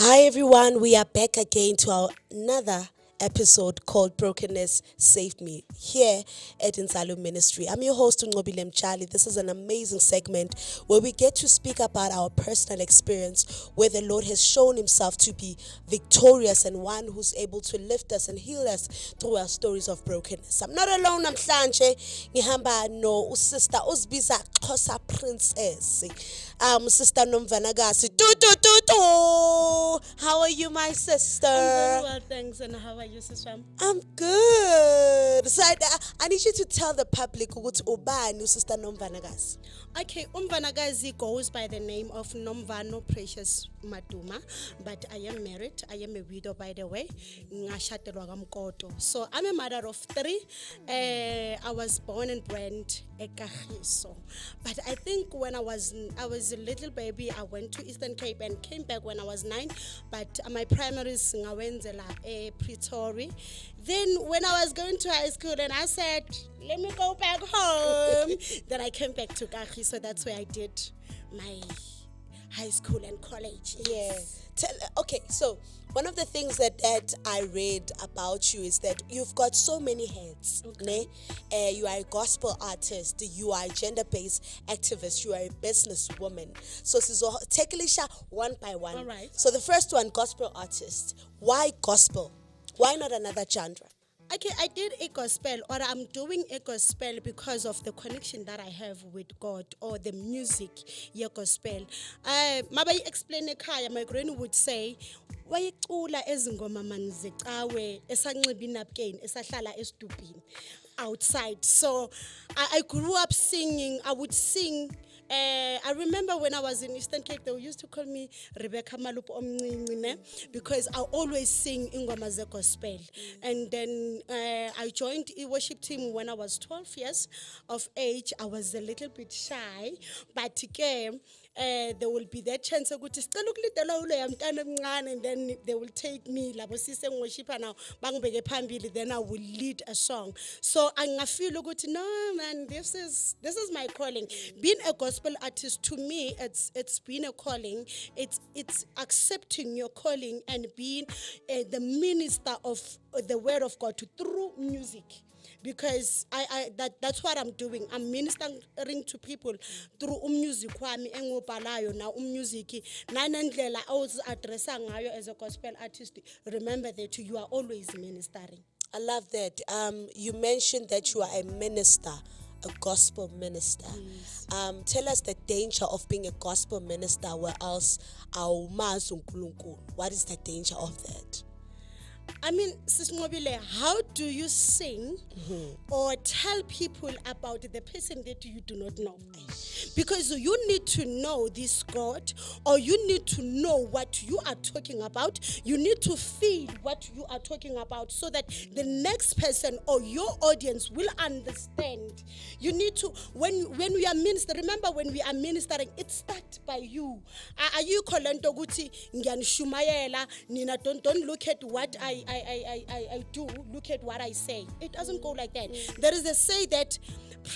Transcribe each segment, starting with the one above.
Hi everyone, we are back again to our another episode called Brokenness Saved Me here at Insalu Ministry. I'm your host Ngobile Mchali. This is an amazing segment where we get to speak about our personal experience where the Lord has shown himself to be victorious and one who's able to lift us and heal us through our stories of brokenness. I'm not alone namhlanje. Ngihamba no sister uzibiza Xhosa Princess. Sister Mvanakazi. How are you, my sister? I'm very well, thanks. And how are you, Sister? I'm good. So I need you to tell the public ukuthi ubani usister Mvanakazi. Okay, Mvanakazi goes by the name of Nomvano Precious Maduma, but I am married. I am a widow, by the way. Ngashatelwa kamkoto. So I'm a mother of three. I was born and bred Xhosa. But I think when I was a little baby, I went to Eastern Cape and came back when I was 9. But my primary is ngawenzela Pretoria. Then when I was going to high school and I said, let me go back home. Then I came back to Kachi, so that's where I did my high school and college. Yeah. Okay, so one of the things that I read about you is that you've got so many hats. Okay. You are a gospel artist, you are a gender-based activist, you are a businesswoman. So take Alicia one by one. All right. So the first one, gospel artist. Why gospel? Why not another genre? Okay, I did a gospel, or I'm doing a gospel because of the connection that I have with God, or the music, yeah, gospel. Mabai explain ekhaya, my granny would say, wayicula ezingoma manzecawe esanxiba inapkeni esahlala esitubhini outside. So I grew up singing. I would sing. I remember when I was in Eastern Cape, they used to call me Rebecca Malupo Omncinci because I always sing ingoma ze gospel. And then I joined a worship team when I was 12 years of age. I was a little bit shy, but there will be that chance ukuthi sicela ukulidela ulo yamntana omncane, and then they will take me labo sise ngworshipper now bangibeke phambili, then I will lead a song. So angafeel ukuthi no man, this is my calling. Being a gospel artist, to me, it's been a calling. It's accepting your calling and being the minister of the word of God through music. Because that's what I'm doing. I'm ministering to people through music wami engobhalayo na music nanendlela awuzi-addressa ngayo as a gospel artist. Remember that you are always ministering. I love that. You mentioned that you are a minister, a gospel minister. Yes. Tell us the danger of being a gospel minister where else awumazi uNkulunkulu. What is the danger of that? I mean, Sis Ngobile, how do you sing or tell people about the person that you do not know? Because you need to know this God, or you need to know what you are talking about. You need to feel what you are talking about so that the next person or your audience will understand. You need to, when we are ministering, remember when we are ministering, it starts by you. Are you kolento guti ngiyanishumayela nina, don't look at what I do, look at what I say. It doesn't go like that. There is a say that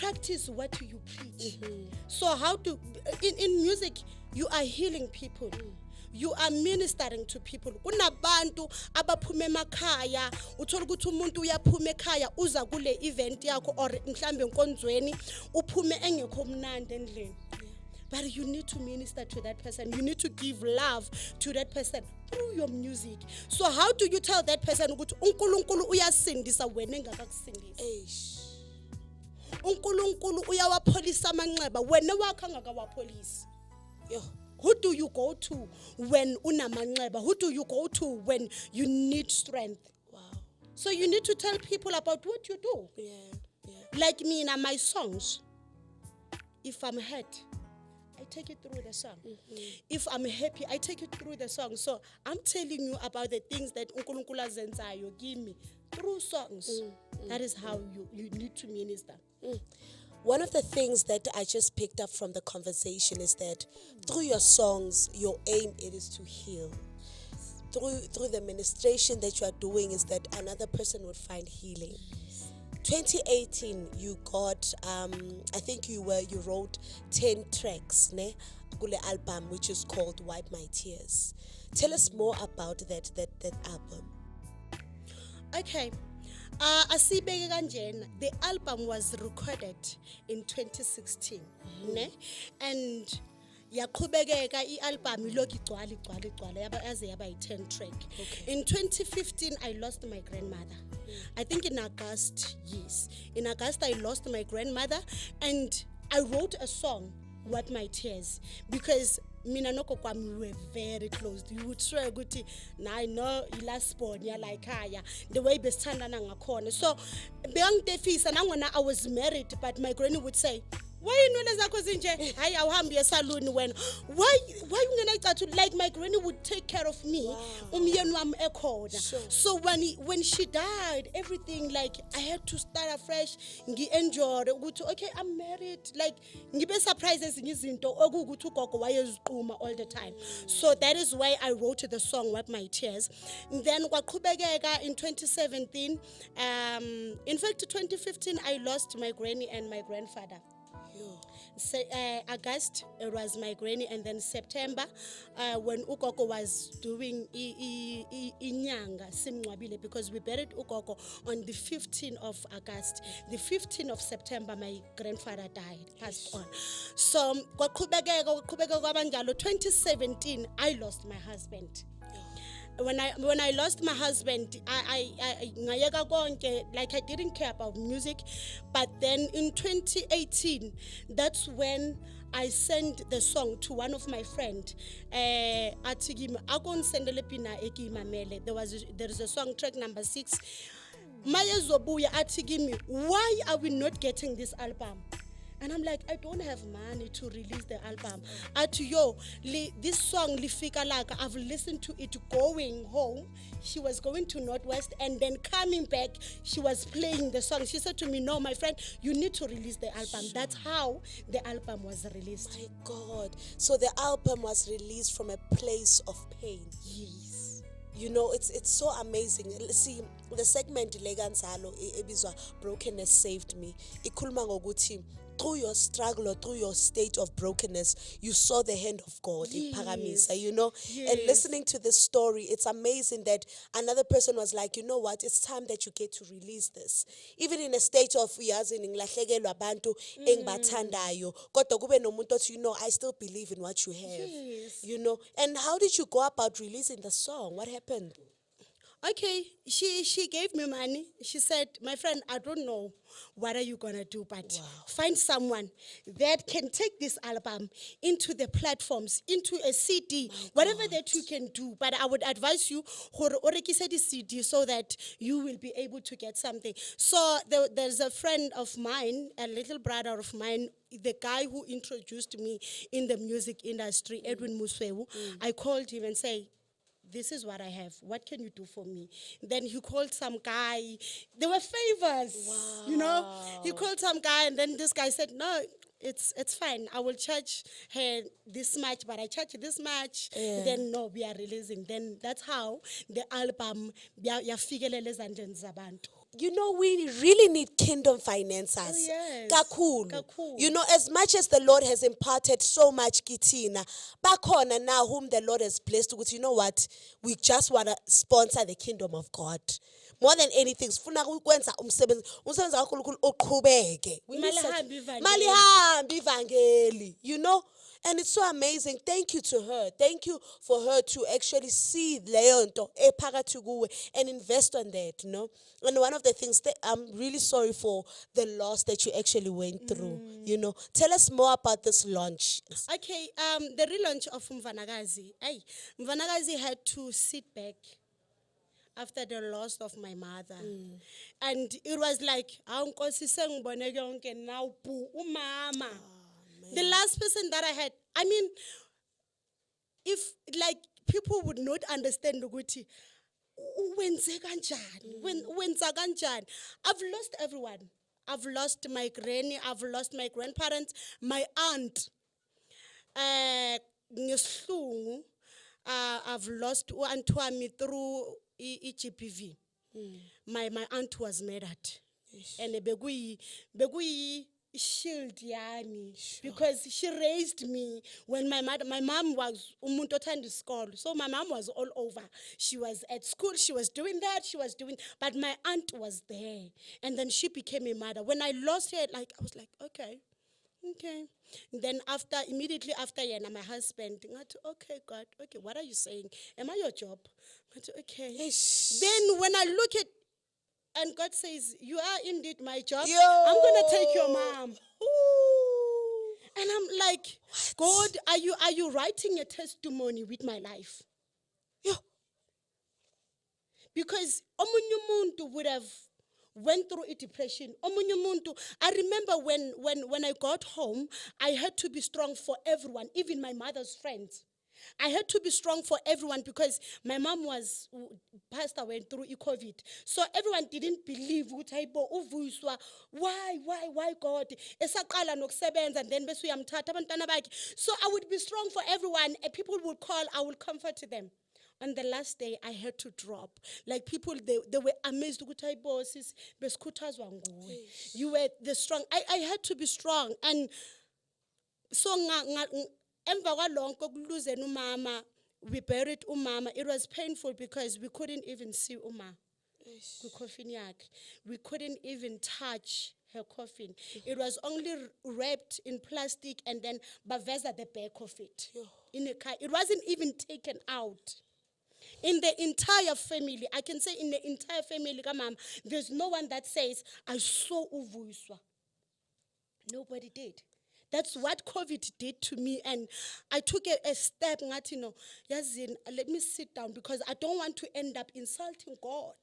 practice what you preach. So how to, in music, you are healing people. You are ministering to people. Kunabantu abaphume emakhaya, uthola ukuthi umuntu uyaphuma ekhaya uza kule event yakho or mhlambe enkonzweni uphume engekho mnandi endlini. But you need to minister to that person. You need to give love to that person through your music. So how do you tell that person ukuthi uNkulunkulu uyasindisa wena engakakusindisa? uNkulunkulu uyawapholisa amanxeba wena wakho angakawapholisi. Yo. Who do you go to when unamanxeba? Who do you go to when you need strength? Wow. So you need to tell people about what you do. Yeah. Like me in my songs. If I'm hurt, I take it through the song. If I'm happy, I take it through the song. So I'm telling you about the things that uNkulunkulu azenzayo give me through songs. That is how you need to minister. One of the things that I just picked up from the conversation is that through your songs, your aim it is to heal. Through the ministration that you are doing is that another person would find healing. 2018 you got I think you wrote 10 tracks ne kule album which is called Wipe My Tears. Tell us more about that album. Okay. Asibeke kanjena, the album was recorded in 2016, ne? And yaqhubekeka i-album ilokhu igcwala yaze yaba yi-10 track. Okay. In 2015 I lost my grandmother. I think in August, yes. In August I lost my grandmother and I wrote a song, Wipe My Tears, because mina noko kwami we were very close. You would swear ukuthi na I know last born ya like haya the way besithandana ngakhona. So beyangitefisa nangona I was married, but my granny would say, why inwele zakho zinje hayi awuhambi esaluni wena, why ungenayicathu, like my granny would take care of me umyeni wami ekhona. Sure. So when she died, everything, like I had to start afresh, ngi-enjoy ukuthi okay I'm married, like ngibe surprised ezinye izinto okuwukuthi ugogo wayeziqhuma all the time. So that is why I wrote the song Wipe My Tears. And then kwaqhubekeka in 2017, in fact 2015 I lost my granny and my grandfather. So, August it was my granny, and then September when ugogo was doing inyanga simngcwabile, because we buried ugogo on the 15th of August. The 15th of September my grandfather died, passed on. So kwaqhubekeka kwabanjalo. 2017 I lost my husband. When I lost my husband, I ngayeka konke, like I didn't care about music. But then in 2018, that's when I sent the song to one of my friend. Athi kimi akonsendele pina ekimamele. There is a song, track number 6. Maya zobuya athi kimi, why are we not getting this album? And I'm like, I don't have money to release the album. This song, Lifika Laka, I've listened to it going home. She was going to Northwest, and then coming back, she was playing the song. She said to me, no, my friend, you need to release the album. Sure. That's how the album was released. My God. So the album was released from a place of pain. Yes. You know, it's so amazing. See, the segment leganzalo ebizwa Brokenness Saved Me. Ikhuluma ngokuthi through your struggle or through your state of brokenness, you saw the hand of God in Paramisa, you know. Yes. And listening to this story, it's amazing that another person was like, you know what, it's time that you get to release this. Even in a state of yazi ngilahlekelwa abantu engibathandayo, kodwa kube nomuntu othi, you know, I still believe in what you have. Yes. You know. And how did you go about releasing the song? What happened? Okay, she gave me money. She said, my friend, I don't know what are you gonna do, but find someone that can take this album into the platforms, into a CD, whatever that you can do. But I would advise you gore o rekise di CD so that you will be able to get something. So there's a friend of mine, a little brother of mine, the guy who introduced me in the music industry, Edwin Muswewu. I called him and say, this is what I have. What can you do for me? Then he called some guy. There were favors, you know. He called some guy, and then this guy said, no, it's fine. I will charge her this much, but I charge this much. Then no, we are releasing. Then that's how the album yafikelele ezandleni zabantu. You know, we really need kingdom finances. Oh, yes. Kakhulu. Kakhulu. You know, as much as the Lord has imparted so much kitina, bakhona now whom the Lord has blessed with, you know what? We just want to sponsor the kingdom of God. More than anything, sifuna ukwenza umsebenzi kaNkulunkulu oqhubeke. Malihambe ivangeli, you know? And it's so amazing. Thank you to her. Thank you for her to actually see Leonto and invest on that, you know. And one of the things that I'm really sorry for the loss that you actually went through, you know. Tell us more about this launch. Okay, the relaunch of Mvanakazi. Mvanakazi had to sit back after the loss of my mother. And it was like, now umama. The last person that I had, I mean, if like people would not understand ukuthi wenze kanjani, wenza kanjani. I've lost everyone. I've lost my granny, I've lost my grandparents, my aunt. Ngeshlungu, I've lost aunt wami through GPV. My aunt was murdered. and bekuyi shield yani, because she raised me when my mom was umuntu othanda isikolo, so my mom was all over. She was at school, she was doing that, but my aunt was there, and then she became a mother. When I lost her, like I was like, okay. Then immediately after, my husband, ngathi, okay, God, okay, what are you saying? Am I your job? Ngathi, okay. Then when I look at, and God says, you are indeed my job. Yo. I'm gonna take your mom. Ooh. And I'm like, God, are you writing a testimony with my life? Yo. Because omunye umuntu would have went through a depression. Omunye umuntu, I remember when I got home, I had to be strong for everyone, even my mother's friends. I had to be strong for everyone because my mom passed away through COVID. So everyone didn't believe ukuthi hayibo uvuyiswa. Why God? Esaqala nokusebenza and then bese uyamthatha abantwana bakhe. So I would be strong for everyone. And people would call, I would comfort them. On the last day, I had to drop. Like people, they were amazed ukuthi hayibo sis besikhuthazwa nguwe. You were the strong. I had to be strong. And so emva kwalonke ukuluzeni umama, we buried umama. It was painful because we couldn't even see uma coffin yakhe. We couldn't even touch her coffin. It was only wrapped in plastic and then baveza the back of it in a car. It wasn't even taken out. In the entire family, I can say in the entire family, there's no one that says, I saw uvuyiswa. Nobody did. That's what COVID did to me. And I took a step, ngathi no, yazini, let me sit down because I don't want to end up insulting God.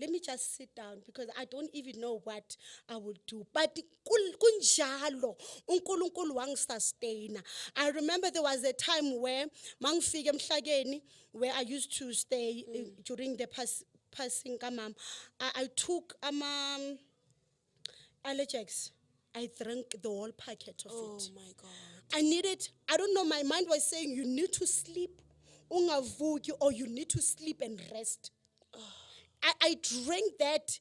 Let me just sit down because I don't even know what I will do. But kunjalo, uNkulunkulu wangisustain. I remember there was a time where mangifika emhlakeni, where I used to stay during the passing kamam. I took allergics. I drank the whole packet of it. Oh my God. I don't know, my mind was saying, you need to sleep, ungavuki, or you need to sleep and rest. I drank that.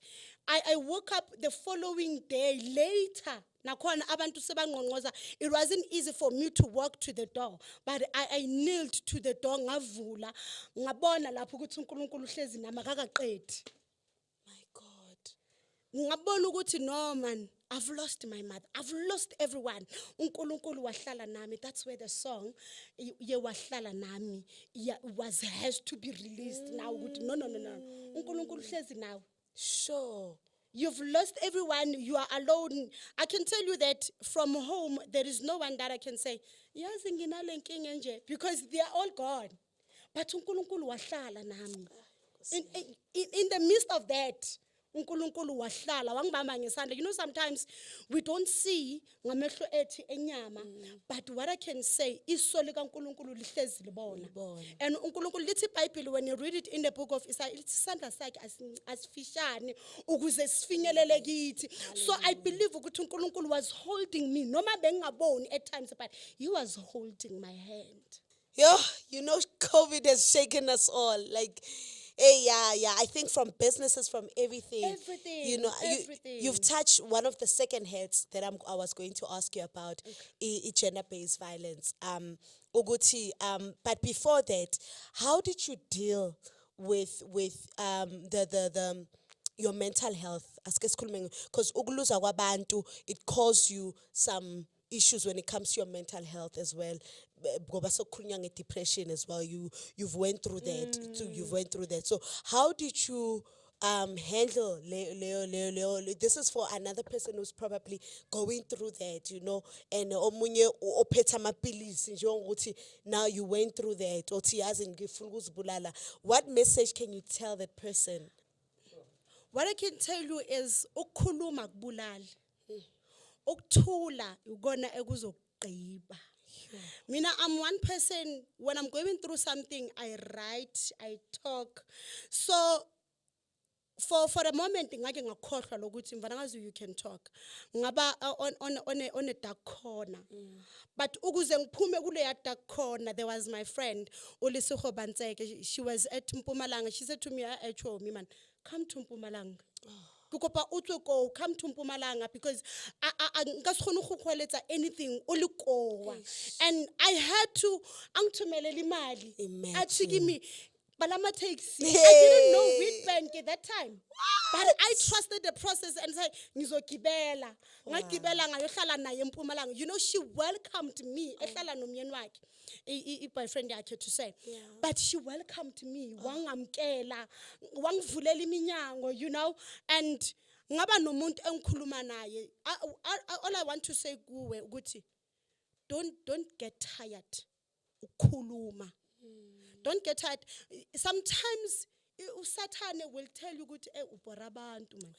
I woke up the following day later. Nakhona abantu sebangqongqoza. It wasn't easy for me to walk to the door, but I knelt to the door, ngavula, ngabona lapho ukuthi uNkulunkulu uhlezi nami akakaqedi. My God. Ngabona ukuthi no man, I've lost my mother. I've lost everyone. uNkulunkulu wahlala nami. That's where the song ye wahlala nami has to be released now. No. uNkulunkulu hlezi nawe. Sure. You've lost everyone. You are alone. I can tell you that from home, there is no one that I can say, yazi nginale nkinga nje, because they are all gone. But uNkulunkulu wahlala nami. In the midst of that, uNkulunkulu wahlala wangibamba ngesandla. You know, sometimes we don't see ngamehlo ethi enyama, but what I can say is iso lika uNkulunkulu lihlezi libona. And uNkulunkulu lithi iBhayibheli, when you read it in the book of Isaiah, lithi isandla sakhe asifishane ukuze sifinyelele kithi. So I believe ukuthi uNkulunkulu was holding me, noma bengingaboni at times, but he was holding my hand. Yo, you know, COVID has shaken us all. Like, hey, yeah. I think from businesses, from everything. Everything. You know, everything. you've touched one of the second heads that I was going to ask you about, gender-based violence. Uguti, but before that, how did you deal with the your mental health? Because ukuluza kwabantu, it caused you some issues when it comes to your mental health as well. Ngoba sokukhulunywa nge-depression as well. You've went through that too. You've went through that. So how did you handle Leo? This is for another person who's probably going through that, you know, and omunye ophethe amapilisi njengokuthi now you went through that. Othi yazi ngifuna ukuzibulala. What message can you tell that person? What I can tell you is ukukhuluma kubulali. Ukuthula ukona ekuzogqiba. Mina, I'm one person, when I'm going through something, I write, I talk. So for a moment, ngake ngakhohlwa lokuthi Mvanakazi, you can talk. Ngaba on a dark corner. But ukuze ngiphume kule dark corner, there was my friend Xhosa Princess. She was at Mpumalanga. She said to me, man, come to Mpumalanga. ke kopa o tswe ko come to Mpumalanga because nka se kgone go kgweletsa anything o le koa. And I had to angithumele imali athi kimi palama taxi. I didn't know Wheatbank at that time. But I trusted the process and said, ngizogibela. Ngagibela ngayohlala naye eMpumalanga. You know, she welcomed me. Ehlala nomyeni wakhe. I-boyfriend yakhe to say. But she welcomed me. Wangamkela. Wangivulela iminyango, you know. And ngaba nomuntu engikhuluma naye. All I want to say kuwe ukuthi don't get tired ukukhuluma. Don't get tired. Sometimes Satan will tell you ukuthi ubhora abantu man.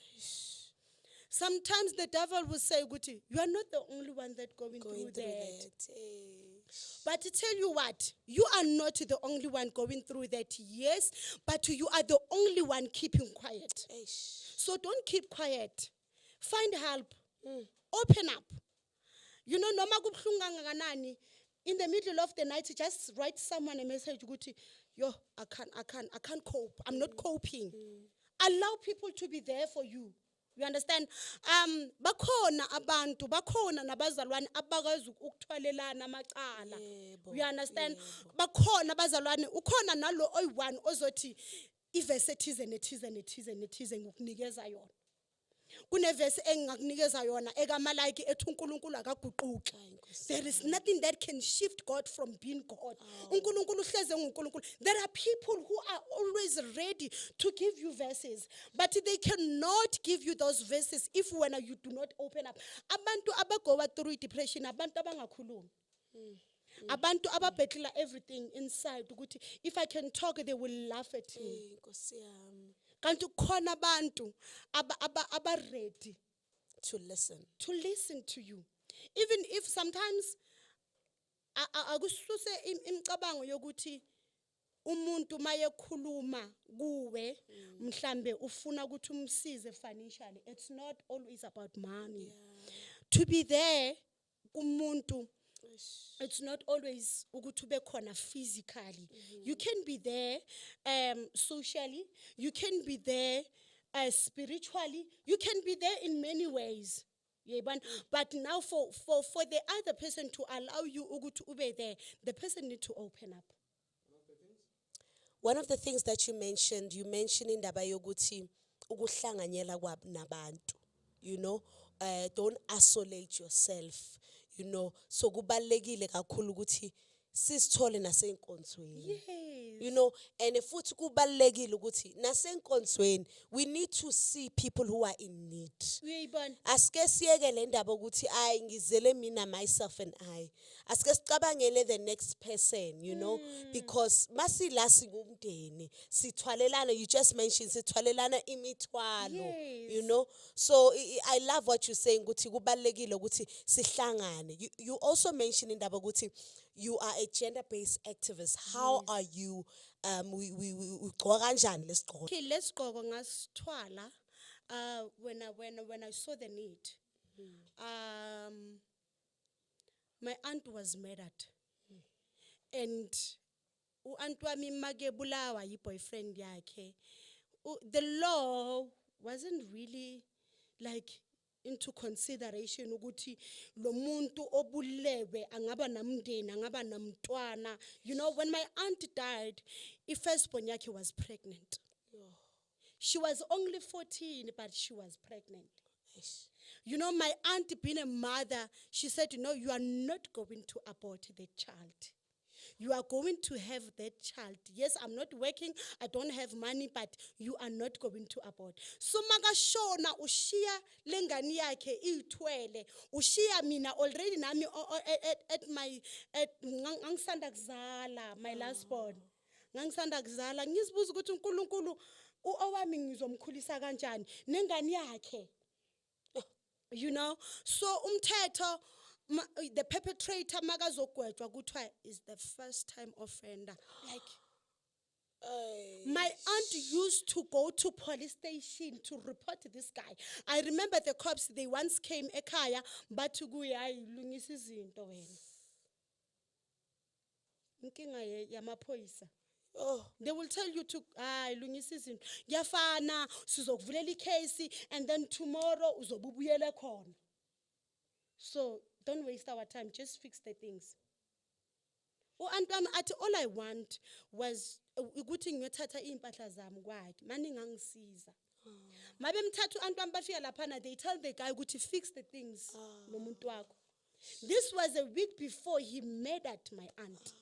Sometimes the devil will say ukuthi you are not the only one that going through that. But to tell you what, you are not the only one going through that, yes, but you are the only one keeping quiet. So don't keep quiet. Find help. Open up. You know, noma kubuhlungu kangakanani, in the middle of the night, just write someone a message, ukuthi, yo, I can't cope. I'm not coping. Allow people to be there for you. You understand? Bakhona abantu, bakhona nabazalwane abakwazi ukuthwalelana amacala. You understand? Bakhona abazalwane, ukhona nalo oyi-one ozothi ivese ethize nethize nethize nethize ngokunikeza yona. Kunevesi engakunikeza yona ekamalike ethi uNkulunkulu akaguquki. There is nothing that can shift God from being God. uNkulunkulu uhleze nguNkulunkulu. There are people who are always ready to give you verses, but they cannot give you those verses if when you do not open up. Abantu abagowa through depression, abantu abangakhulumi. Abantu ababhekela everything inside ukuthi if I can talk they will laugh at me. Kanti khona abantu aba ready to listen to you, even if sometimes akususe imicabango yokuthi umuntu mayekhuluma kuwe mhlambe ufuna ukuthi umsize financially. It's not always about money. To be there kumuntu, it's not always ukuthi ube khona physically. You can be there socially, you can be there spiritually, you can be there in many ways. But now for the other person to allow you ukuthi ube there, the person need to open up. One of the things that you mentioned indaba yokuthi ukuhlanganyela nabantu, you know, don't isolate yourself, you know. So kubalekile kakhulu ukuthi sisithole nasenkonzweni. You know, and futhi kubalekile ukuthi nasenkonzweni we need to see people who are in need. Asike siyeke le ndaba ukuthi ay ngizele mina myself and I. Asike sicabangele the next person, you know, because masila singumndeni sithwalelana, you just mentioned sithwalelana imithwalo, you know. So I love what you're saying ukuthi kubalekile ukuthi sihlangane. You also mentioned indaba ukuthi you are a gender-based activist. How are you? We kanjani lesigqoko? Okay, lesigqoko ngasithwala when I saw the need. My aunt was murdered. And u-aunt wami makebulawa yi-boyfriend yakhe. The law wasn't really like into consideration ukuthi lo muntu obulewe angaba namndeni angaba namntwana. You know, when my aunt died, firstborn yakhe was pregnant. She was only 14, but she was pregnant. You know, my aunt being a mother, she said, no, you are not going to abort the child. You are going to have that child. Yes, I'm not working, I don't have money, but you are not going to abort. So magashona ushiya lengani yakhe ithwele. Ushiya mina already nami at my ngangisanda kuzala, my last born. Ngangisanda kuzala ngizibuza ukuthi uNkulunkulu owami ngizomkhulisa kanjani nengani yakhe. You know, so umthetho the perpetrator makazogwetshwa kuthiwa is the first time offender. Like my aunt used to go to police station to report this guy. I remember the cops, they once came ekhaya bathi kuye ayilungisa izinto wena. Inkinga yamaphoyisa. Oh, They will tell you to lungisa izinto. Kuyafana, sizokuvulela icase and then tomorrow uzobubuyela khona. So don't waste our time, just fix the things. U-Antwami athi all I want was ukuthi ngiyothatha impahla zami kwakhe manje ngangisiza. Mabe mthatha u-Antwami bafika laphana, they tell the guy ukuthi fix the things nomuntu wakho. This was a week before he murdered my aunt.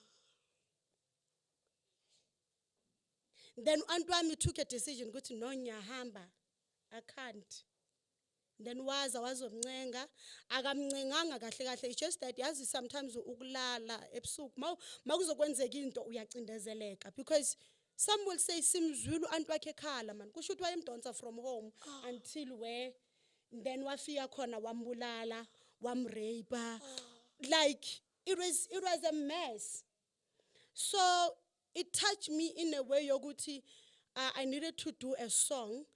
Then u-Antwami took a decision ukuthi no ngiyahamba, I can't. Then wazomncenga akamncenganga kahle kahle, it's just that yazi sometimes ukulala ebusuku makuzokwenzeka into uyacindezeleka, because some will say simzulu uAntu wakhe ekhala man kusho ukuthi wayemdonsa from home until where then wafika khona wambulala wamrape, like it was a mess. So it touched me in a way yokuthi I needed to do a song.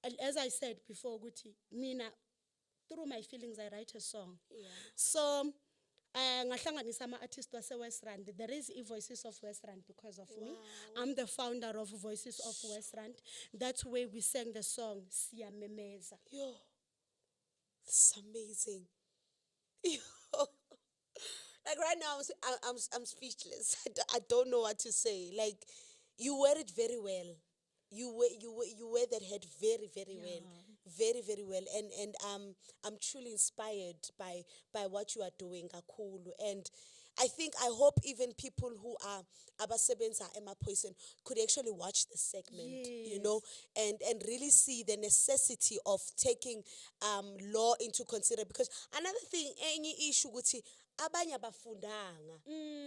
And as I said before, Guti, mina, through my feelings, I write a song. yeah. So, ngahlanganisa ama-artist wase-West Rand. There is Voices of West Rand because of me. I'm the founder of Voices of West Rand. That's where we sang the song, Siyamemeza. Yo, this is amazing. Yo. Like right now, I'm speechless. I don't know what to say. Like, you wear it very well. You wear that head very, very well, very well, and I'm truly inspired by what you are doing, Kakulu. And I hope even people who are abasebenza emaphoyiseni could actually watch the segment, you know, and really see the necessity of taking law into consideration. Because another thing, any issue ukuthi abanye abafundanga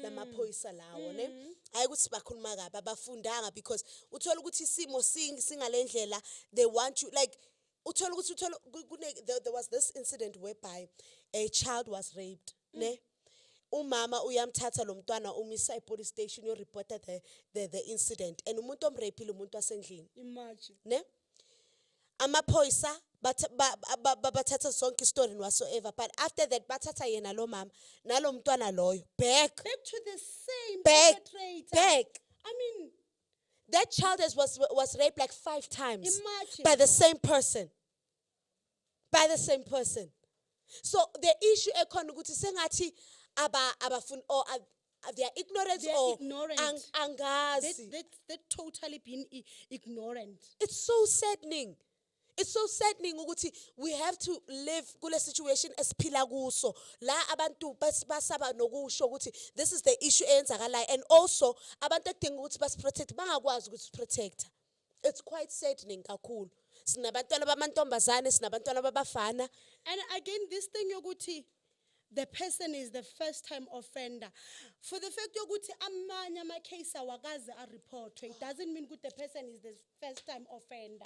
lamaphoyisa lawo ne hayi ukuthi bakhuluma kabi abafundanga, because uthola ukuthi isimo singalendlela, they want you like there was this incident whereby a child was raped ne umama uyamthatha lo mntwana umisa police station, you reported the incident, and umuntu omrapile umuntu wasendlini. Imagine. Ne amaphoyisa bathatha sonke story whatsoever, but after that bathatha yena lo mama nalo mntwana loyo back To the same back. I mean, That child was raped like 5 times. Imagine. By the same person. So the issue ekhona ukuthi sengathi abafuna or they are ignorant or ignorant. angazi. They're totally been ignorant. It's so saddening. Ukuthi we have to live kule situation esiphila kuso la abantu basaba nokusho ukuthi this is the issue eyenzakalayo, and also abantu ekudinga ukuthi basiprotect bangakwazi ukuthi protect. It's quite saddening kakhulu. Sinabantwana bamantombazane, sinabantwana babafana. And again, this thing yokuthi the person is the first time offender. For the fact yokuthi amanye ama-case awakaze a-report, it doesn't mean that the person is the first time offender.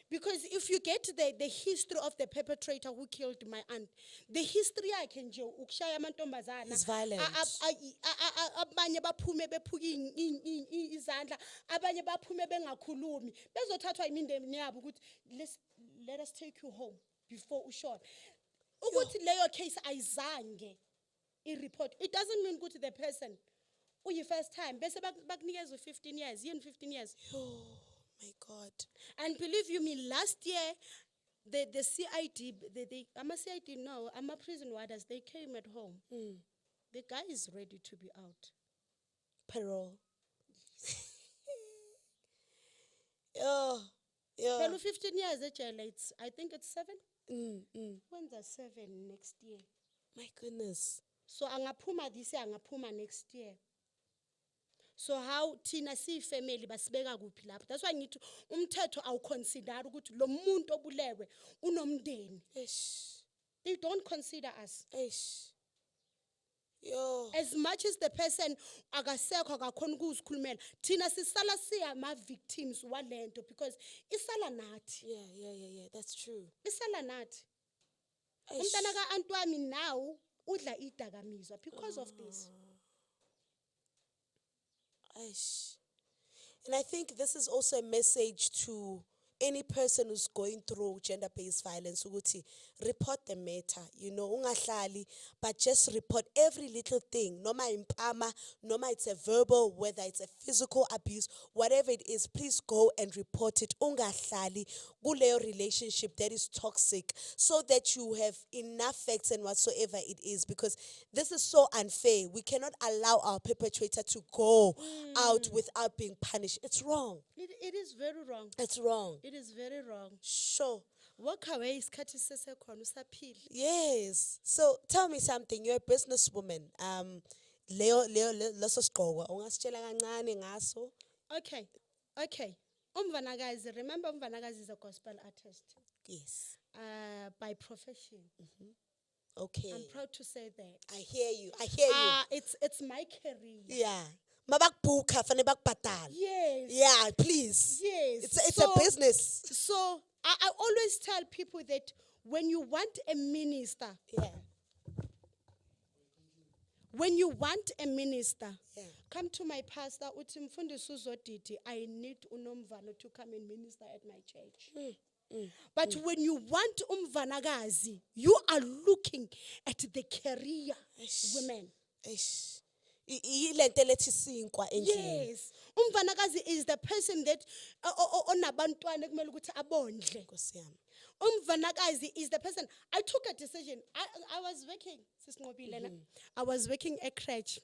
Because if you get the history of the perpetrator who killed my aunt, the history yakhe nje ukushaya amantombazana, It's violent. abanye baphume bephuka izandla, abanye baphume bengakhulumi, bezothathwa imindeni yabo ukuthi let us take you home before ushona. Ukuthi leyo case ayizange i-report, it doesn't mean ukuthi the person uyi first time bese bakunikeza 15 years, yini 15 years. My God. And believe you me, last year, the CID, I'm a CID now, I'm a prison warders, they came at home. The guy is ready to be out. Parole. Yeah. 15 years, I think it's 7. When's the 7 next year? My goodness. So angapuma this year, angapuma next year. So how Tina si family basibeka kuphi lapho? That's why I need to umthetho awuconsider ukuthi lo muntu obulewe unomndeni. They don't consider us. Yo. As much as the person akasekho akakhona ukuzikhulumela, Tina sisala siya ma victims walento because isala nathi. Yeah, that's true. Isala nathi. Umntana ka Antwami now udla idakamizwa because of this. And I think this is also a message to any person who's going through gender-based violence, ukuthi report the matter, ungahlali, but just report every little thing, noma impama, noma it's a verbal, whether it's a physical abuse, whatever it is, please go and report it. Ungahlali kuleyo relationship that is toxic, so that you have enough facts and whatsoever it is, because this is so unfair. We cannot allow our perpetrator to go out without being punished. It's wrong. It is very wrong. It's wrong. It is very wrong. Sure. Walk away isikhathi sisesekhona usaphila. Yes. So tell me something. You're a businesswoman. Leso sigqoko ungasitshela kancane ngaso. Okay. Mvanakazi, remember Mvanakazi is a gospel artist. Yes. By profession. Okay. I'm proud to say that. I hear you. It's my career. Yeah. Mabakubhuka fanele bakubhadale. Yes. Yeah, please. Yes. It's a business. So I always tell people that when you want a minister, come to my pastor, uthi Mfundisi uzodidi, I need uNomvana to come and minister at my church. But when you want Mvanakazi, you are looking at the career women. Yes. Mvanakazi is the person that onabantwana kumele ukuthi abondle. Mvanakazi is the person. I took a decision. I was working, I was working at crèche.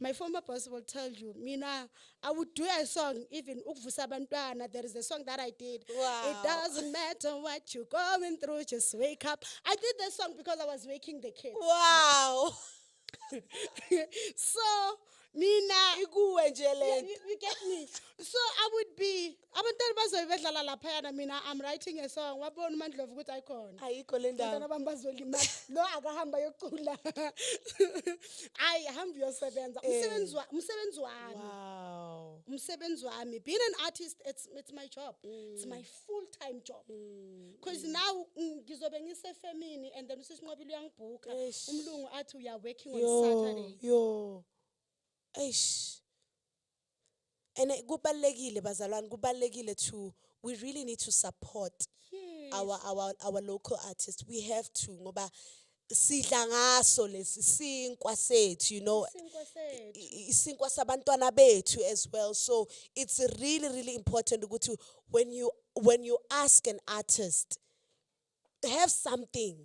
My former boss will tell you, Mina, I would do a song, even ukuvusa abantwana. There is a song that I did. Wow. It doesn't matter what you're going through, just wake up. I did the song because I was waking the kids. Wow. So, Mina, you get me. So I would be, I'm writing a song. I am your servant. Wow. Being an artist, it's my job. It's my full-time job. Because now, family, and then we are working on Saturday. Eish. And kubalekile bazalwane, kubalekile too. We really need to support our local artists. We have to ngoba sidla ngaso lesi sinkwa sethu, isinkwa sabantwana bethu as well. So it's really, really important ukuthi when you ask an artist, have something,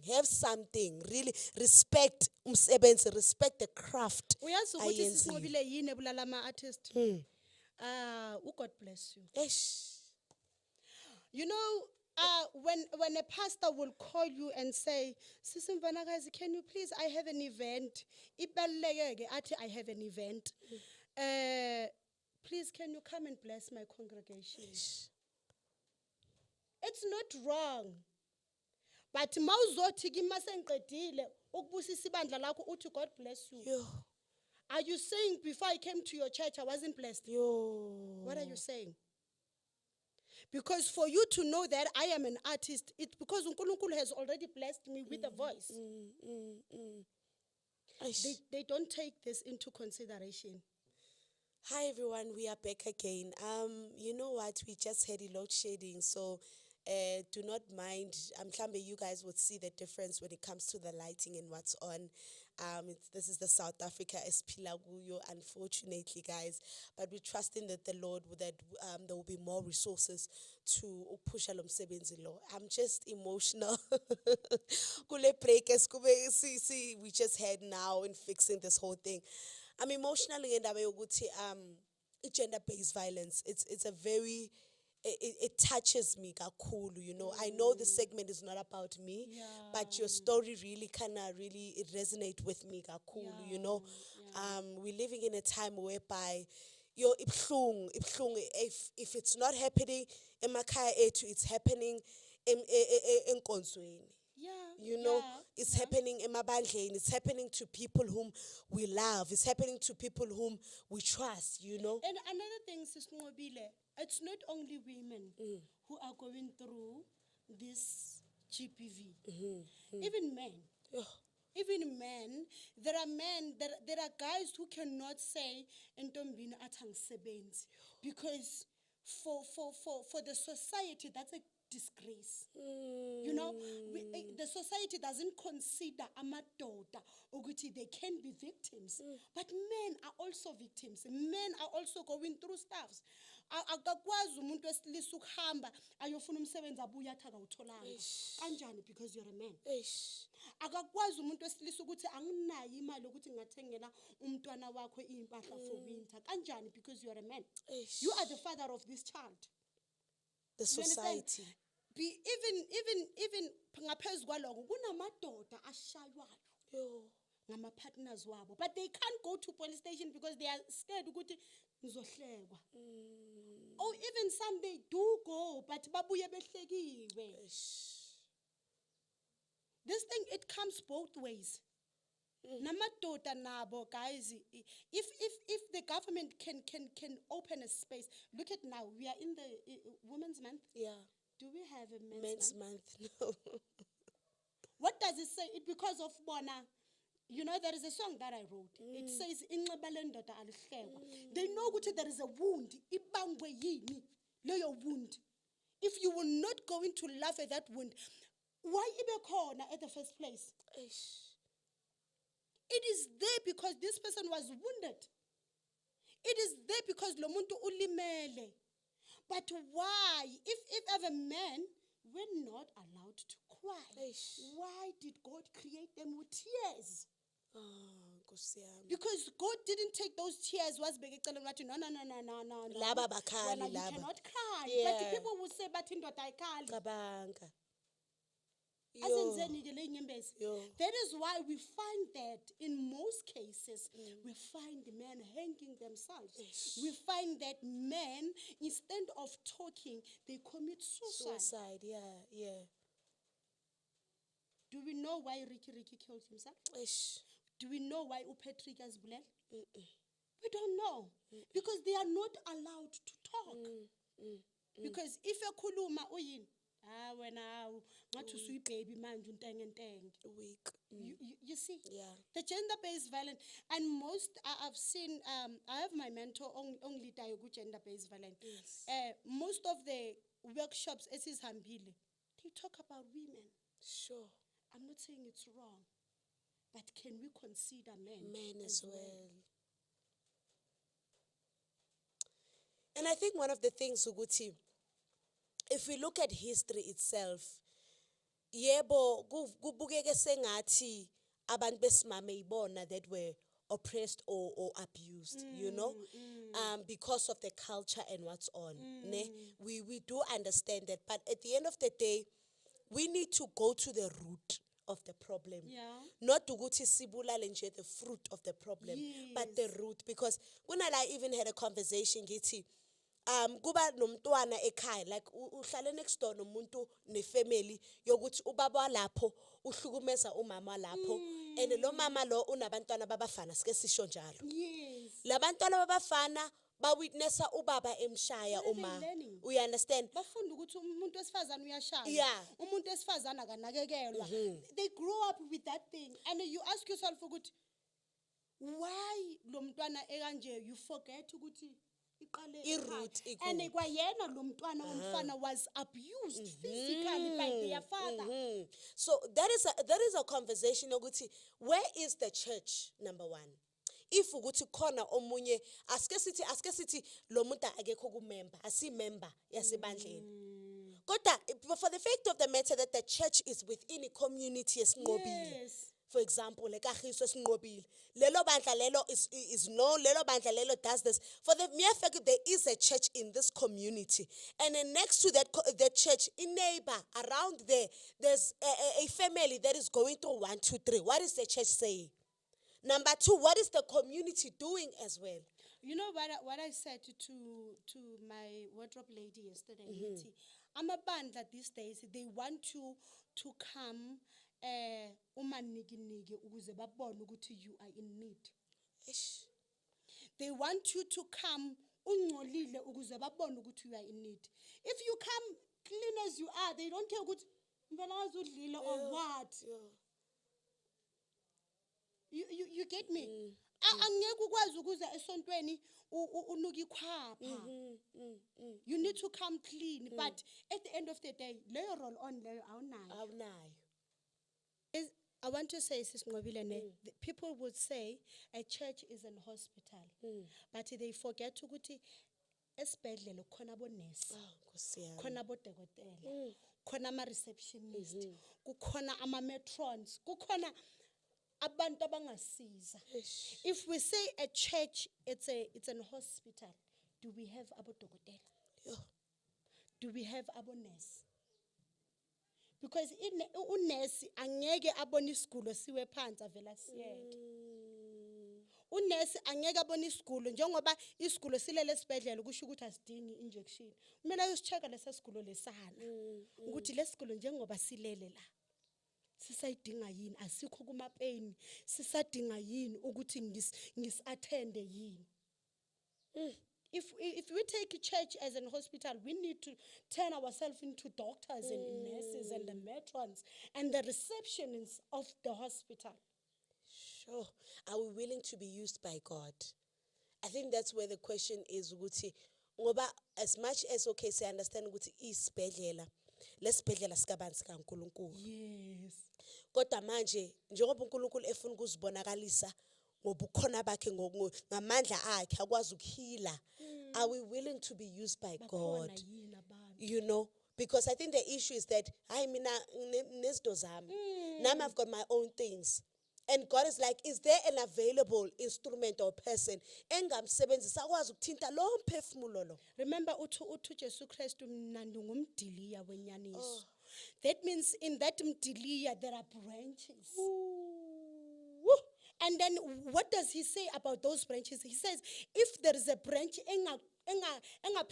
really respect umsebenzi, respect the craft. Uyazi ukuthi sisinqobile yini ebulala ama-artist? God bless you. Eish. When a pastor will call you and say, Sis Mvanakazi, can you please, I have an event. I have an event. Please, can you come and bless my congregation? Eish. It's not wrong. But mawuzothi kimasenqedile ukubusisa ibandla lakho uthi God bless you. Yo. Are you saying before I came to your church I wasn't blessed? What are you saying? Because for you to know that I am an artist, it's because uNkulunkulu has already blessed me with a voice. They don't take this into consideration. Hi everyone, we are back again. You know what? We just had a load shedding, so do not mind. Mhlambe you guys would see the difference when it comes to the lighting and what's on. This is the South Africa esiphila kuyo, unfortunately, guys. But we're trusting that the Lord that there will be more resources to push lo msebenzi lo. I'm just emotional. Kule break we just had now in fixing this whole thing. I'm emotional ngendaba yokuthi gender-based violence. It's a very it touches me kakhulu, I know this segment is not about me, but your story really it resonate with me kakhulu, We're living in a time whereby ibhlungu if it's not happening emakhaya ethu, it's happening enkonzweni. It's happening emabandleni, it's happening to people whom we love, it's happening to people whom we trust, And another thing, Sis Nqobile, it's not only women who are going through this GPV. Even men. Even men, there are guys who cannot say Ntombini atang sebenzi because for the society that's a disgrace. You know, the society doesn't consider amadoda ukuthi they can be victims, but men are also victims. Men are also going through stuff. Akakwazi umuntu wesilisa ukuhamba ayofuna umsebenzi abuya athi akawutholanga. Kanjani? Because you're a man. Akakwazi umuntu wesilisa ukuthi anginayo imali ukuthi ngathengela umntwana wakho impahla for winter. Kanjani? Because you're a man. You are the father of this child. The society. Even ngaphezu kwaloko kunamadoda ashaywayo ngama partners wabo, but they can't go to police station because they are scared ukuthi ngizohlekwa. Or even some they do go but babuye behlekiwe. This thing, it comes both ways. Namadoda nabo, guys, if the government can open a space. Look at now, we are in the Women's Month. Yeah. Do we have a Men's month? No. What does it say? It because of Bona. You know, there is a song that I wrote. It says, they know that there is a wound. Ibangwe yini, leyo wound. If you were not going to laugh at that wound, why ibe khona at the first place? It is there because this person was wounded. It is there because lo muntu ulimele. But why, if ever men were not allowed to cry, why did God create them with tears? Because God didn't take those tears. No. Laba bakali, Well, you laba. cannot cry. Yeah. But people will say, but indoda ayikali. Kabanga. Azenzeni ke le inyembezi. Yo. That is why we find that in most cases, we find men hanging themselves. We find that men, instead of talking, they commit suicide. Suicide, yeah. Do we know why Ricky killed himself? Do we know why Upatrick has bled? We don't know. Because they are not allowed to talk. Because if a kuluma uyin, when I want to sweep baby man, Weak. you see? Yeah. The gender-based violence, and most I've seen, I have my mentor only Tayogu gender-based violence. Yes. Most of the workshops, as is Hambili, they talk about women. Sure. I'm not saying it's wrong, but can we consider men? Men as well. And I think one of the things, Uguti, if we look at history itself, yebo kubukeke sengathi abantu besimame ibona that were oppressed or abused, you know, because of the culture and what's on. Ne? We do understand that, but at the end of the day, we need to go to the root of the problem. Yeah. Not ukuthi sibulale nje the fruit of the problem, but the root. Because when I even had a conversation, githi, kuba nomntwana ekhaya, like uhlale next door nomuntu nefamily yokuthi ubaba lapho uhlukumeza umama lapho, and lo mama lo unabantwana babafana, sike sisho njalo. Yes. Labantwana babafana ba witnessa ubaba emshaya What are they uma. learning? You understand? Bafunda ukuthi umuntu wesifazana uyashaya. Yeah. Umuntu wesifazana akanakekelwa. They grow up with that thing, and you ask yourself ukuthi why lo mntwana ekanje, you forget ukuthi iqale I-root ekhaya. And kwayena lo mntwana womfana was abused physically by their father. So that is a conversation ukuthi where is the church, number one? If ukuthi khona omunye asike sithi lo muntu akekho kumember, member yasebandleni. Kodwa for the fact of the matter that the church is within a community esinqobile. Yes. For example, like Xhosa esinqobile. Lelo bandla lelo is no, lelo bandla lelo does this. For the mere fact that there is a church in this community, and then next to the church, in neighbor around there's a family that is going through 1, 2, 3. What is the church saying? Number two, what is the community doing as well? You know what I said to my wardrobe lady yesterday. I'm a band that these days they want you to come uma nigi ukuze babone ukuthi you are in need. They want you to come ungcolile ukuze babone ukuthi you are in need. If you come clean as you are, they don't tell ukuthi Mvanakazi udlile or what. You get me? Angeke ukwazi ukuza esontweni unuka ikhwapha. You need to come clean, but at the end of the day, leyo roll on leyo awunayo. Awunayo. I want to say, Sis Ngobile, people would say a church is an hospital, but they forget ukuthi esibhedlela khona abonesi, Nkosi yami. khona abodokotela, khona ama-receptionist, kukhona ama-matrons, kukhona abantu abangasiza. If we say a church, it's an hospital, do we have abodokotela? Yo. Do we have abonesi? Because unesi angeke abone isigulo siwe phansi avela siyeke. Unesi angeke abone isigulo njengoba isigulo silele esibhedlela kusho ukuthi asidingi injection. Kumele usicheka lesa sigulo lesana. Ukuthi lesigulo njengoba silele la. Sisayidinga yini? Asikho kuma pain. Sisadinga yini ukuthi ngis attend yini? If we take church as an hospital, we need to turn ourselves into doctors and nurses and the matrons and the receptionists of the hospital. Sure. Are we willing to be used by God? I think that's where the question is, ukuthi ngoba as much as okay say understand ukuthi isibhedlela lesibhedlela sikabanzi kaNkulunkulu. Yes. Kodwa manje njengoba uNkulunkulu efuna ukuzibonakalisa ngobukhona bakhe ngamandla akhe akwazi ukuheala, are we willing to be used by God? Bakhona yini abantu? You know, because I think the issue is that I mean nezido zami nami I've got my own things. And God is like, is there an available instrument or person engamsebenzisa akwazi ukuthinta lo mphefumulo lo? Remember uthu Jesu Kristu mnandi ngumdiliya wenyaniso. That means in that mdiliya there are branches. And then what does he say about those branches? He says, if there is a branch enga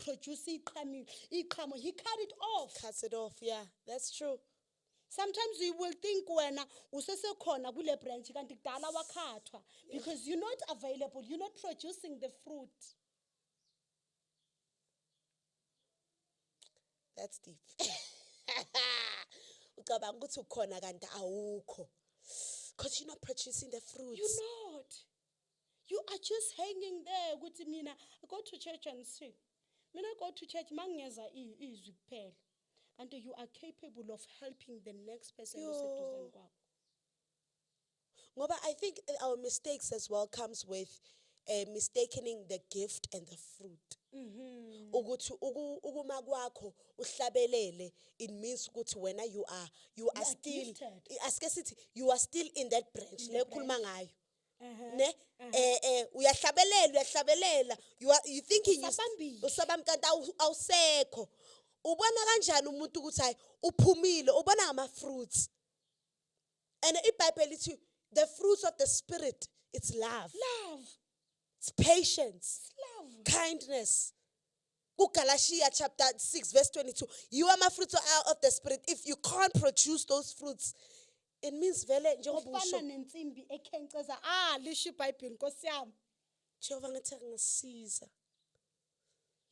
produce iqhamo, he cut it off. Cuts it off, yeah, that's true. Sometimes we will think wena usesekhona kule branch kanti kudala wakhathwa because you're not available, you're not producing the fruit. That's deep. Ucabanga ukuthi ukhona kanti awukho. Because you're not producing the fruits. You're not. You are just hanging there. Ukuthi mina I go to church and sing. Mina I go to church mangeza izwi kuphela. And you are capable of helping the next person oseduzane kwakho. Ngoba I think our mistakes as well comes with mistaking the gift and the fruit. Ukuthi ukuma kwakho uhlabelele, it means ukuthi wena you are still gifted. Aske sithi you are still in that branch le khuluma ngayo. Ne uyahlabelela you thinking usabambi kanti awusekho. Ubona kanjani umuntu ukuthi hayi uphumile, ubona ngama fruits. And iBhayibheli lithi the fruits of the spirit, it's love. Love. It's patience. It's love. Kindness. Galatians chapter 6 verse 22. You are my fruits of the spirit. If you can't produce those fruits, it means vele njengoba usho Ufana nensimbi ekhenceza lisho iBhayibheli Nkosi yami. Jehova ngathi ngisiza.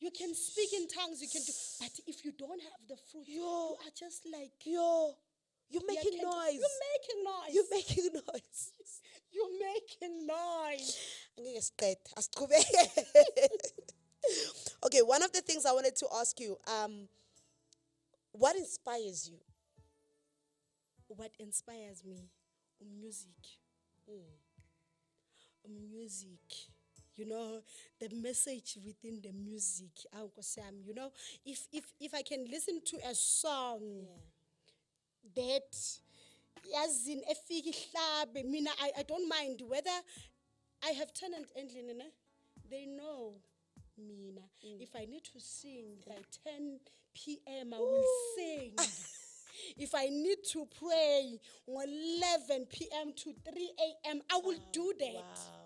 You can speak in tongues, you can do, but if you don't have the fruit, you are just like You're making noise. You're making noise. You're making noise. You're making noise. Angeke siqede, asiqhubeke. Okay, one of the things I wanted to ask you, what inspires you? What inspires me? Music. Music. You know, the message within the music. You know, if I can listen to a song that as in mina, I don't mind whether I have tenant endlin, they know mina. If I need to sing by 10 p.m. I will sing. If I need to pray from 11 p.m. to 3 a.m. I will do that. Wow.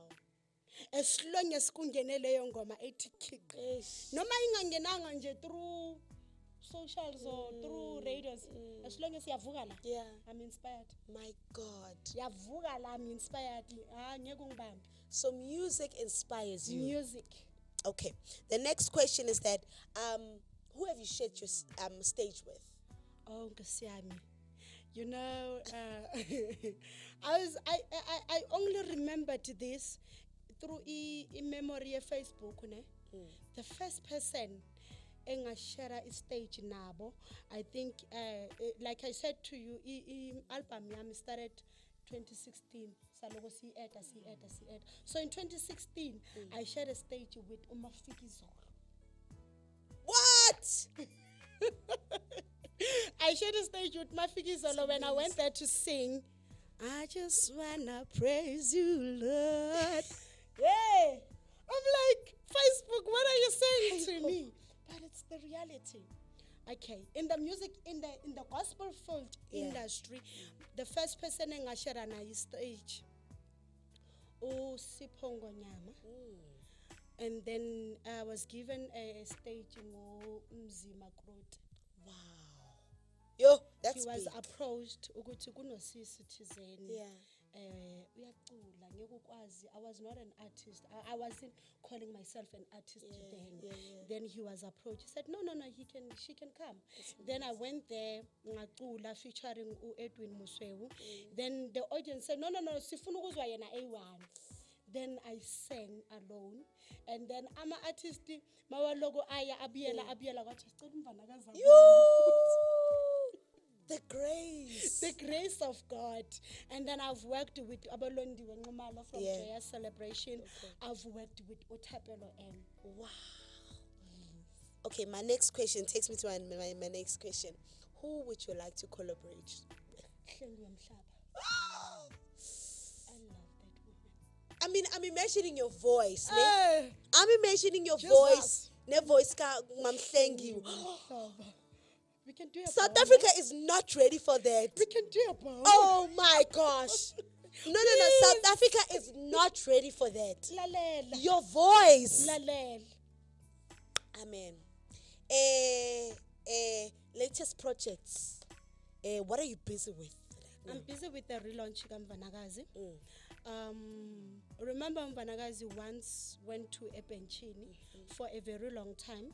As long as kungene leyo ngoma ethi kick. Noma ingangenanga nje through socials or through radios, as long as yavuka la, I'm inspired. My God. Yavuka la, I'm inspired. Ngeke ungibambe. So music inspires you. Music. Okay. The next question is that who have you shared your stage with? Oh, Nkosi yami. You know, I only remembered this through memory of Facebook, ne? The first person share a stage nabo. I think, like I said to you, album yami started 2016. So in 2016, I shared a stage with Umafikizolo. What? I shared a stage with Mafikizolo when I went there to sing. I just wanna praise you, Lord. Yeah. I'm like, Facebook, what are you saying to me? But it's the reality. Okay, in the music, in the gospel field industry, the first person in Asherana is stage, Sipongo Nyama. And then I was given a stage in Mzima Grot. Wow. Yo, that's He was big. approached ukuthi kuno-citizen. Yeah. Uyacula ngekukwazi. I was not an artist. I wasn't calling myself an artist then. Yeah. Then he was approached. He said, no, she can come. Then I went there, ngacula featuring Edwin Muswewu. Then the audience said, no, sifuna ukuzwa yena A1. Then I sang alone. And then I'm an artist. Mawalogo aya abiyela kwathi sicela Mvanakazi. The grace. The grace of God. And then I've worked with Abalondi Wenqumalo from Joya Celebration. Okay. I've worked with Otapelo M. Wow. Okay, my next question takes me to my next question. Who would you like to collaborate with? I love that woman. I mean, I'm imagining your voice. I'm imagining your voice. Ne voice ka mamhlengi. We can do a South bomb. Africa is not ready for that. We can do a bomb. Oh my gosh. No. South Africa is not ready for that. Lalela. Your voice. Lalela. Amen. Latest projects. What are you busy with? I'm busy with the relaunch of Mvanakazi. Remember Mvanakazi once went to Epenchini for a very long time.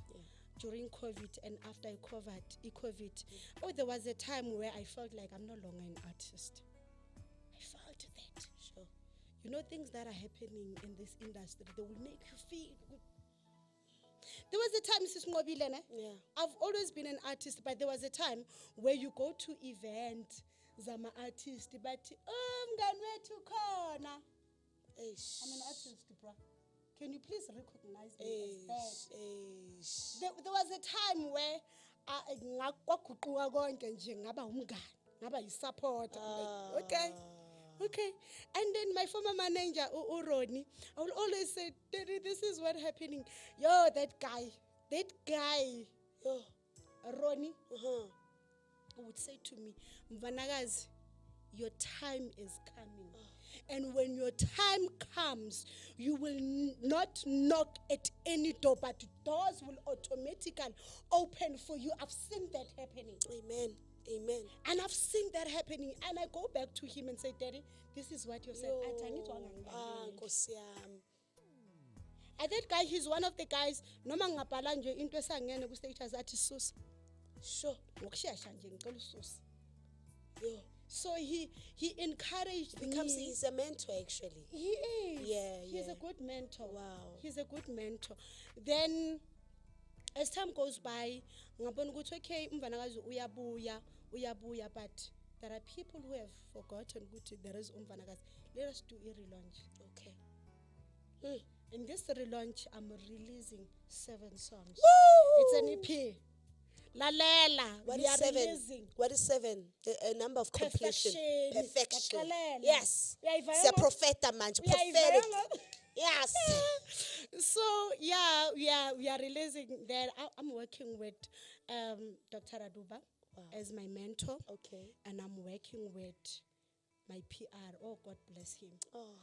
During COVID and after COVID. Oh, there was a time where I felt like I'm no longer an artist. I felt that. Sure. You know, things that are happening in this industry, they will make you feel good. There was a time, Mrs. Ngobilene, I've always been an artist, but there was a time where you go to event, Zama artist, but I'm an artist, bro. Can you please recognize me as that? There was a time where okay. And then my former manager, Ronnie, I will always say, Daddy, this is what's happening. Yo, that guy, Ronnie, would say to me, Mvanakazi, your time is coming. And when your time comes, you will not knock at any door, but doors will automatically open for you. I've seen that happening. Amen. And I've seen that happening. And I go back to him and say, Daddy, this is what you said. And that guy, he's one of the guys, noma ngabhala nje into esangene ku status athi Xhosa. Sure. Ngokushesha nje ngicela uSusa. So he encouraged becomes me. He's a mentor actually. He is. He's a good mentor. Wow. He's a good mentor. Then as time goes by, ngabona ukuthi okay Mvanakazi uyabuya but there are people who have forgotten ukuthi there is Mvanakazi. Let us do a relaunch. Okay. In this relaunch, I'm releasing 7 songs. Woo! It's an EP. Lalela. What We is are 7? releasing. What is 7? A number of completion. Perfection. Lalela. Yes. Uyayivaya Se profeta manje. Uyayivaya Prophetic. Yes. So yeah, we are releasing that. I'm working with Dr. Aduba as my mentor. Okay. And I'm working with my PR. Oh, God bless him. Oh.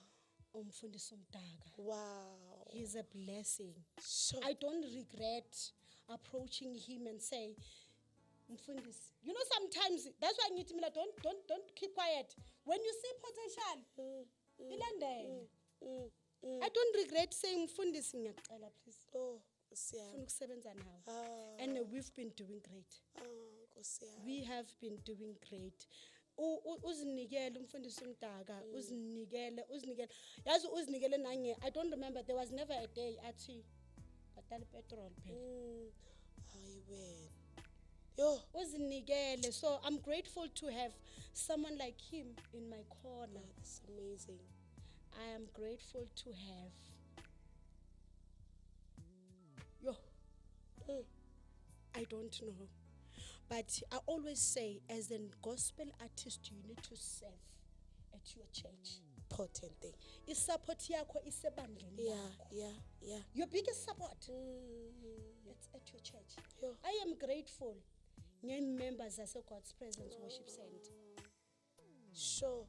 Wow. He's a blessing. Sure. I don't regret approaching him and say, Mfundisi. You know, sometimes that's why I need to be like, don't keep quiet. When you see potential, I don't regret saying Mfundisi ngiyacela please. Oh, and we've been doing great. We have been doing great. uzinikele umfundisi umdaka uzinikele yazi uzinikele nange I don't remember there was never a day athi batali petrol phela Hayi wena. Yo, uzinikele. So I'm grateful to have someone like him in my corner. that's amazing. I am grateful to have yo I don't know, but I always say as a gospel artist you need to serve at your church. Important thing. Support yakho isebandleni Yeah, lakho. yeah. Your biggest support it's at your church. Yeah. I am grateful members as a God's Presence Worship Center. Sure.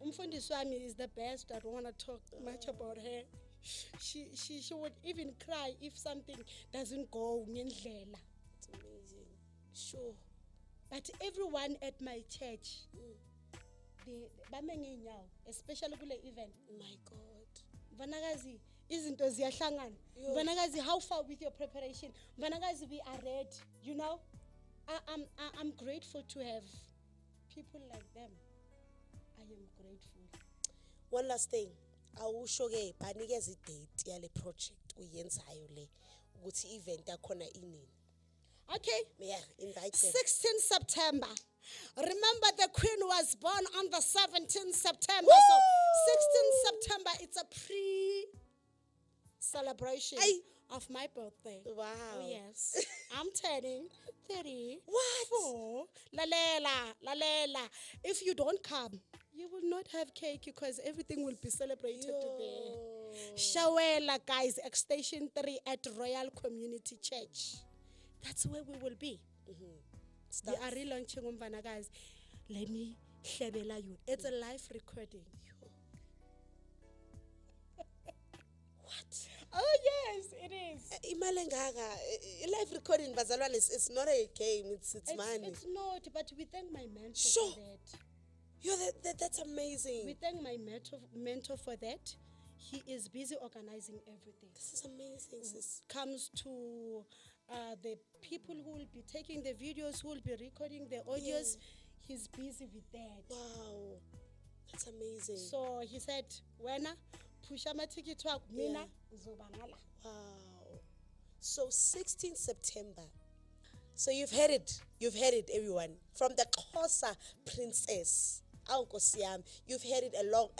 Umfundisi wami is the best. I don't want to talk much about her. She would even cry if something doesn't go ngendlela. It's amazing. Sure. But everyone at my church, they especially kule event. My God. Mvanakazi, izinto ziyahlangana. Mvanakazi, how far with your preparation? Mvanakazi, we are ready. You know, I'm grateful to have people like them. I am grateful. One last thing. Awusho ke banikeza idate yale project uyenzayo le ukuthi event yakhona inini. Okay. Yeah, invite them. 16 September. Remember the Queen was born on the 17th September. Woo! So 16 September, it's a pre-celebration of my birthday. Wow. Oh, yes. I'm turning 30. What? Lalela. If you don't come, you will not have cake because everything will be celebrated today. Shawela, guys, Extension 3 at Royal Community Church. That's where we will be. We are relaunching Mvanakazi. Let me hlebela you. It's a live recording. What? Oh yes, it is. Imali engaka live recording bazalwane it's not a game, it's money. It's not, but we thank my mentor Sure. for that. Yo, that's amazing. We thank my mentor for that. He is busy organizing everything. This is amazing, sis. Comes to the people who will be taking the videos, who will be recording the audios. He's busy with that. Wow. That's amazing. So he said, "Wena push ama ticket wakho mina uzobangala." Wow. So 16 September. So you've heard it, everyone. From the Xhosa Princess. Uncle Siam, you've heard it a lot.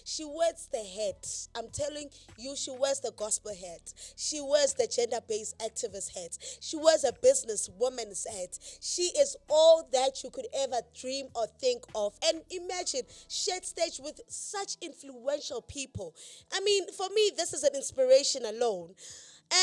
She wears the hat. I'm telling you, she wears the gospel hat. She wears the gender-based activist hat. She wears a businesswoman's hat. She is all that you could ever dream or think of. And imagine, shared stage with such influential people. I mean, for me, this is an inspiration alone.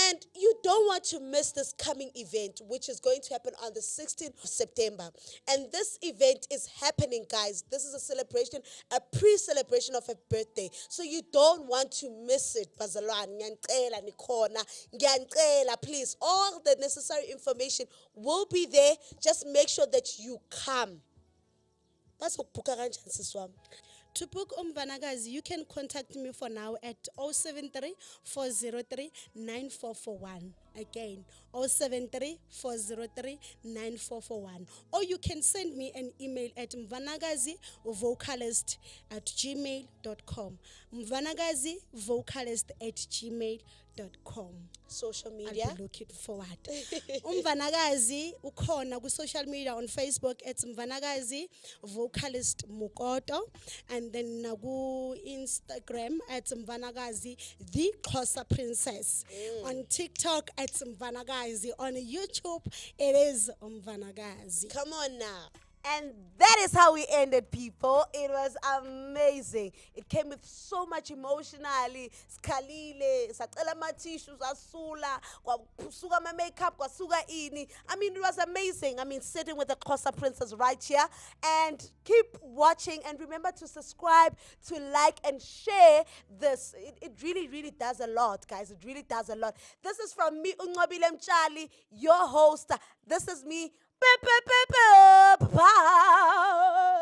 And you don't want to miss this coming event, which is going to happen on the 16th of September. And this event is happening, guys. This is a celebration, a pre-celebration of her birthday. So you don't want to miss it. Bazalwane, ngiyanicela nikhona, ngiyanicela, please. All the necessary information will be there. Just make sure that you come. Bazokubhuka kanjani sisi wami? To book Mvanakazi, you can contact me for now at 073 403 9441. Again, 073 403 9441. Or you can send me an email at mvanakazivocalist@gmail.com. mvanakazivocalist@gmail.com. Social I'll media. be looking forward. Mvanakazi ukhona ku social media on Facebook at Mvanakazi Vocalist Mukoto, and then ku Instagram at Mvanakazi the Xhosa Princess. On TikTok at Mvanakazi. On YouTube it is Mvanakazi. Come on now. And that is how we ended, people. It was amazing. It came with so much emotionally. Skhalile, sacela ama tissues, asula, kwasuka ama makeup, kwasuka ini. I mean, it was amazing. I mean, sitting with the Xhosa Princess right here. And keep watching and remember to subscribe, to like and share this. It really, really does a lot, guys. It really does a lot. This is from me, Mvanakazi, your host. This is me. Bye.